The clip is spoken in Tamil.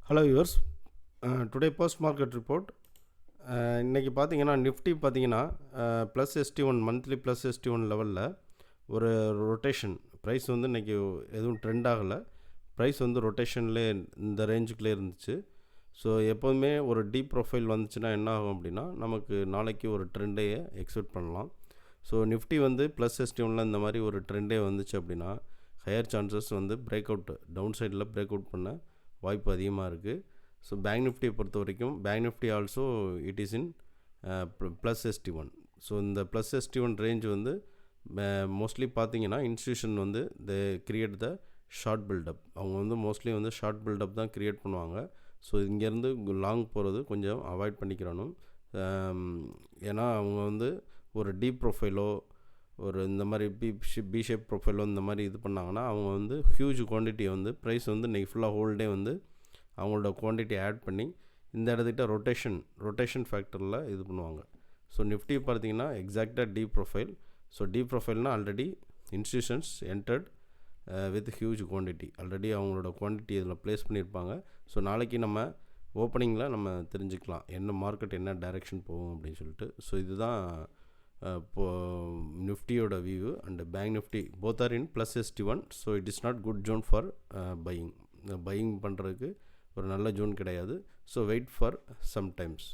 Hello viewers, today post market report. இன்றைக்கி பார்த்தீங்கன்னா நிஃப்டி பார்த்தீங்கன்னா +ST1 மந்த்லி +ST1 லெவலில் ஒரு ரொட்டேஷன் ப்ரைஸ் வந்து இன்றைக்கி எதுவும் ட்ரெண்ட் ஆகலை. ப்ரைஸ் வந்து ரொட்டேஷன்லேயே இந்த ரேஞ்சுக்குள்ளே இருந்துச்சு. ஸோ எப்போதுமே ஒரு டீப் ப்ரொஃபைல் வந்துச்சுன்னா என்ன ஆகும் அப்படின்னா நமக்கு நாளைக்கு ஒரு ட்ரெண்டையே எக்ஸ்பெக்ட் பண்ணலாம். ஸோ நிஃப்டி வந்து +ST1 இந்த மாதிரி ஒரு ட்ரெண்டே வந்துச்சு அப்படின்னா ஹையர் சான்சஸ் வந்து பிரேக் அவுட் டவுன் சைடில் பிரேக் அவுட் பண்ண வாய்ப்பு அதிகமாக இருக்குது. ஸோ பேங்க் நிஃப்டியை பொறுத்த வரைக்கும் bank Nifty also it is in +ST1. So இந்த +ST1 ரேஞ்ச் வந்து மோஸ்ட்லி பார்த்தீங்கன்னா இன்ஸ்டியூஷன் வந்து they create the short buildup. அவங்க வந்து மோஸ்ட்லி வந்து ஷார்ட் பில்டப் தான் க்ரியேட் பண்ணுவாங்க. ஸோ இங்கேருந்து லாங் போகிறது கொஞ்சம் அவாய்ட் பண்ணிக்கிறணும். ஏன்னா அவங்க வந்து ஒரு டீப் ப்ரொஃபைலோ ஒரு இந்த மாதிரி பி ஷேப் ப்ரொஃபைலோ இந்த மாதிரி இது பண்ணாங்கன்னா அவங்க வந்து ஹியூஜ் குவான்டிட்டியை வந்து ப்ரைஸ் வந்து இன்றைக்கி ஃபுல்லாக ஹோல்டே வந்து அவங்களோட குவான்டிட்டி ஆட் பண்ணி இந்த இடத்துக்கிட்ட ரொட்டேஷன் ஃபேக்டரில் இது பண்ணுவாங்க. ஸோ நிஃப்டி பார்த்தீங்கன்னா எக்ஸாக்டாக டீப் ப்ரொஃபைல். ஸோ டீப் ப்ரொஃபைல்னால் already institutions entered with huge quantity already அவங்களோட குவான்டிட்டி இதில் ப்ளேஸ் பண்ணியிருப்பாங்க. ஸோ நாளைக்கு நம்ம ஓப்பனிங்கில் நம்ம தெரிஞ்சுக்கலாம் என்ன மார்க்கெட் என்ன டைரெக்ஷன் போகும் அப்படின்னு சொல்லிட்டு. ஸோ இதுதான் இப்போது நிஃப்டியோட view and bank Nifty both are in +ST1. So it is not good zone for buying பண்ணுறதுக்கு ஒரு நல்ல ஜோன் கிடையாது. So wait for some times.